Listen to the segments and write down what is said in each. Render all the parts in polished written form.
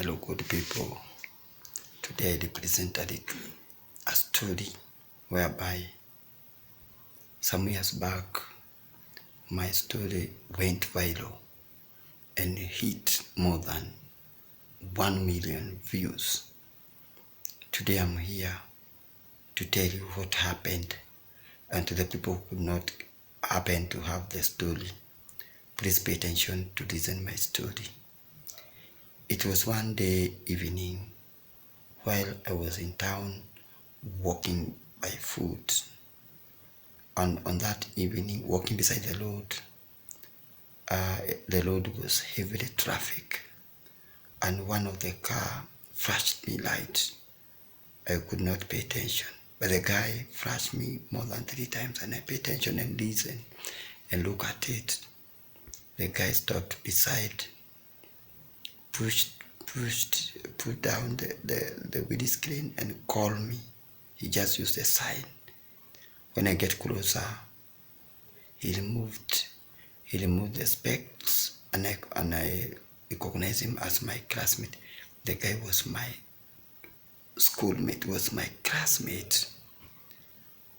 Hello, good people. Today I presented a story whereby some years back my story went viral and hit more than 1 million views. Today I'm here to tell you what happened, and to the people who could not happen to have the story, please pay attention to listen my story. It was one day evening while I was in town walking by foot. And on that evening, walking beside the road was heavily traffic, and one of the car flashed me light. I could not pay attention, but the guy flashed me more than 3 times, and I paid attention and listened and look at it. The guy stopped beside, put down the windscreen and called me. He just used a sign. When I get closer, he removed the specs, and I recognized him as my classmate. The guy was my schoolmate, was my classmate.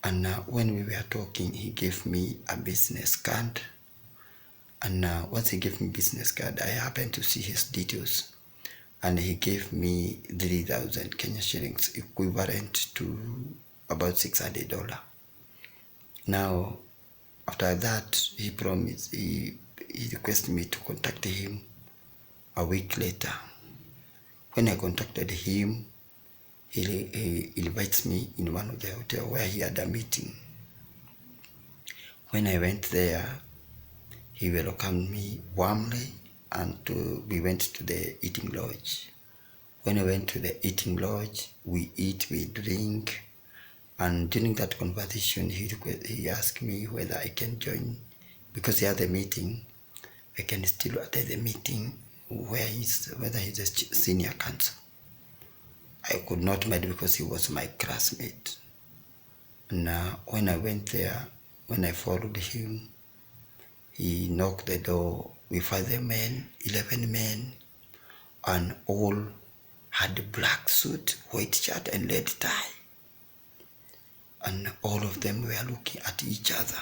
And when we were talking, he gave me a business card. And once he gave me business card, I happened to see his details. And he gave me 3,000 Kenya shillings, equivalent to about $600. Now, after that, he promised, he requested me to contact him a week later. When I contacted him, he invites me in one of the hotel where he had a meeting. When I went there, he welcomed me warmly, and we went to the eating lodge. When I went to the eating lodge, we eat, we drink, and during that conversation, he asked me whether I can join, because he had a meeting. I can still attend the meeting whether he's a senior counsel. I could not mind because he was my classmate. And when I went there, when I followed him, he knocked the door with 5 men, 11 men, and all had black suit, white shirt, and red tie. And all of them were looking at each other.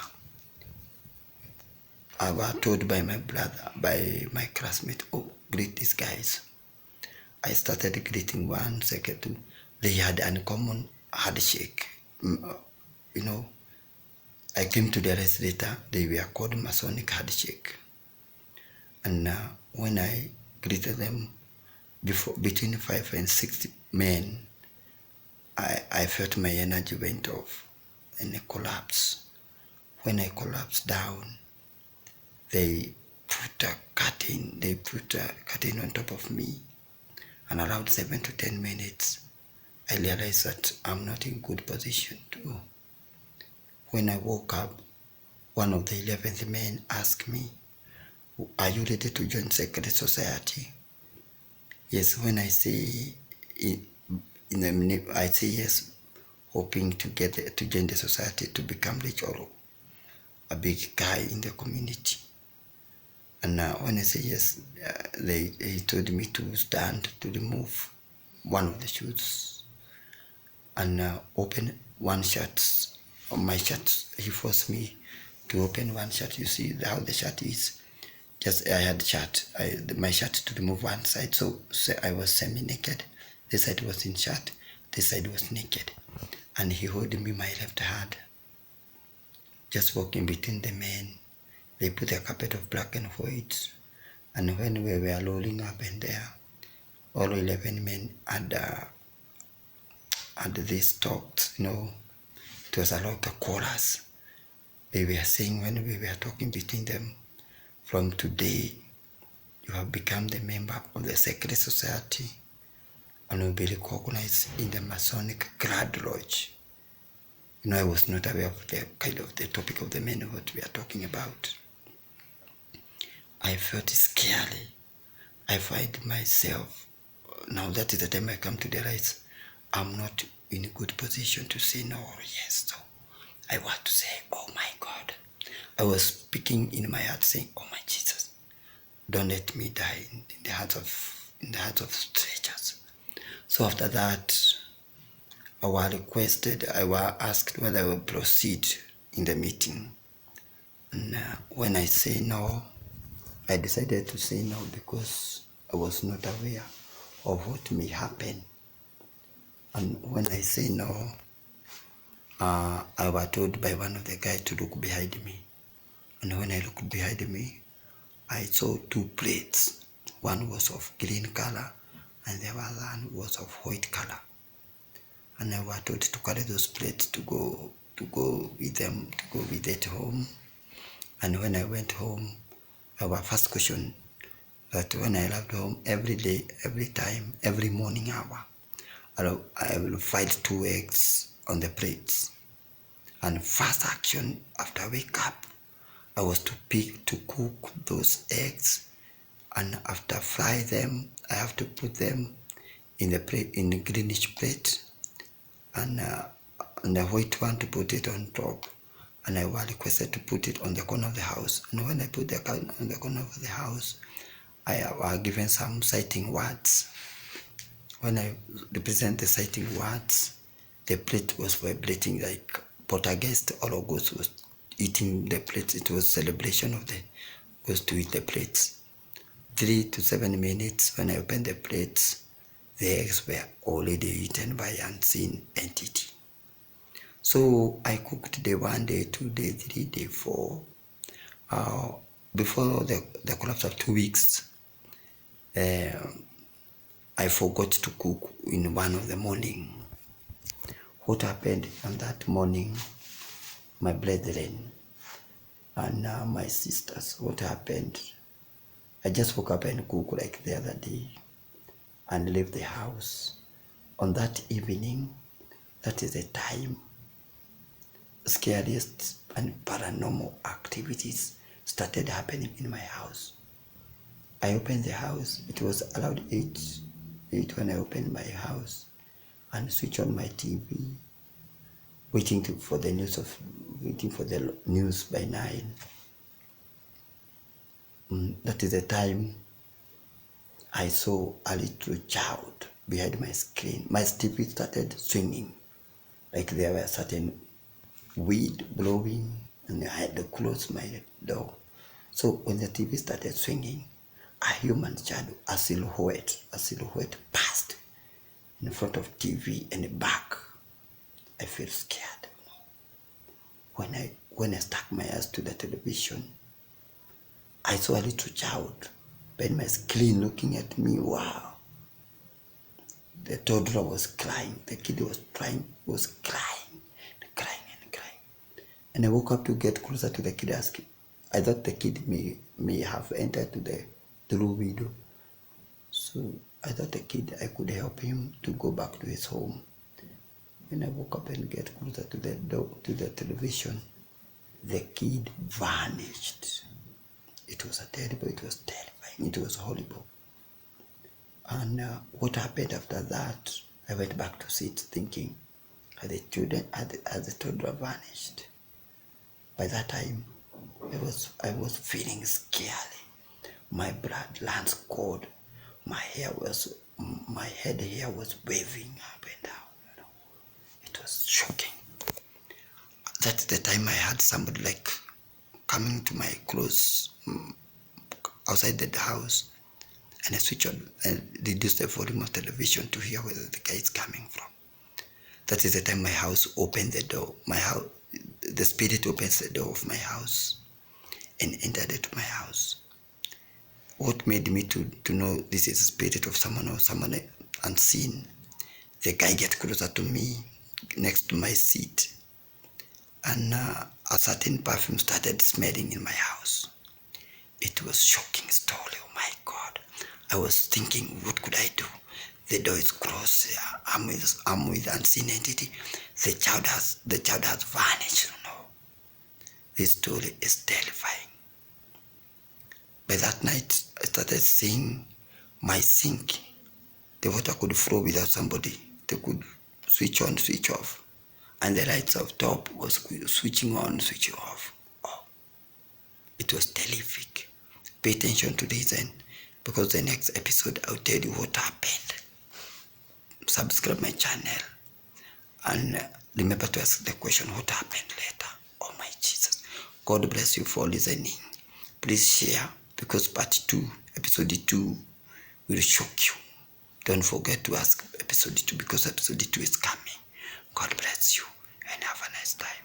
I was told by my brother, by my classmate, oh, greet these guys. I started greeting one, second, two. They had an uncommon handshake. I came to realize later they were called Masonic handshake. And when I greeted them, between 5 and 6 men, I felt my energy went off and I collapsed. When I collapsed down, they put a curtain on top of me, and around 7 to 10 minutes, I realized that I'm not in good position to. When I woke up, one of the 11th men asked me, are you ready to join secret society? Yes, when I say I say yes, hoping to join the society to become rich or a big guy in the community. And when I say yes, he told me to stand to remove one of the shoes and open one shirt. My shirt, he forced me to open one shirt. You see how the shirt is. I had my shirt to remove one side, so I was semi-naked. This side was in shirt, this side was naked. And he held me my left hand. Just walking between the men, they put a carpet of black and white. And when we were rolling up and there, all 11 men had these talks, it was a lot of chorus. They were saying when we were talking between them, from today, you have become the member of the secret society and will be recognized in the Masonic Grad Lodge. I was not aware of the topic of the men what we are talking about. I felt scary. I find myself, now that is the time I come to realize I'm not in a good position to say no or yes. So I want to say, oh my God. I was speaking in my heart saying, oh my Jesus, don't let me die in the hands of strangers. So after that, I was asked whether I will proceed in the meeting. And when I say no, I decided to say no because I was not aware of what may happen. And when I say no, I was told by one of the guys to look behind me. And when I looked behind me, I saw two plates. One was of green color and the other one was of white color. And I was told to carry those plates to go with it home. And when I went home, our first question that when I left home, every day, every time, every morning hour, I will file 2 eggs on the plates. And first action after I wake up, I was to cook those eggs, and after fry them, I have to put them in the plate, in the greenish plate, and the white one to put it on top. And I was requested to put it on the corner of the house. And when I put the on the corner of the house, I was given some citing words. When I represent the citing words, the plate was vibrating like poltergeist or ghost was eating the plate. It was celebration of the ghost to eat the plates. 3 to 7 minutes, when I opened the plates, the eggs were already eaten by unseen entity. So I cooked day 1, day 2, day 3, day 4. Before the collapse of 2 weeks, I forgot to cook in one of the morning. What happened on that morning, my brethren and my sisters, what happened? I just woke up and cooked like the other day and left the house. On that evening, that is the time scariest and paranormal activities started happening in my house. I opened the house. It was allowed 8 when I opened my house and switch on my TV, waiting for the news by 9. That is the time I saw a little child behind my screen. My TV started swinging, like there were certain wind blowing, and I had to close my door. So when the TV started swinging, a human shadow, a silhouette passed in front of TV and back. I felt scared. When I stuck my eyes to the television, I saw a little child behind my screen looking at me. Wow. The toddler was crying. The kid was crying. And I woke up to get closer to the kid, asking. I thought the kid may have entered through window. So I thought the kid, I could help him to go back to his home. When I woke up and get closer to the door, to the television, the kid vanished. It was terrifying, it was horrible. And what happened after that, I went back to sit thinking, had the toddler vanished? By that time, I was feeling scary. My blood runs cold. My head hair was waving up and down. It was shocking. That's the time I had somebody like coming to my close outside the house, and I switch on and reduce the volume of television to hear where the guy is coming from. That is the time my house opened the door. The spirit opens the door of my house and entered into my house. What made me to know this is a spirit of someone or someone unseen? The guy gets closer to me, next to my seat, and a certain perfume started smelling in my house. It was shocking story. Oh my God! I was thinking, what could I do? The door is closed. I'm with unseen entity. The child has vanished. No, this story is terrifying. By that night, I started seeing my sink. The water could flow without somebody. They could switch on, switch off, and the lights up top was switching on, switching off. Oh, it was terrific. Pay attention to this, and because the next episode I'll tell you what happened. subscribe my channel, and remember to ask the question, what happened later? Oh my Jesus. God bless you for listening. Please share, because part 2, episode 2 will shock you. Don't forget to ask episode 2, because episode 2 is coming. God bless you and have a nice time.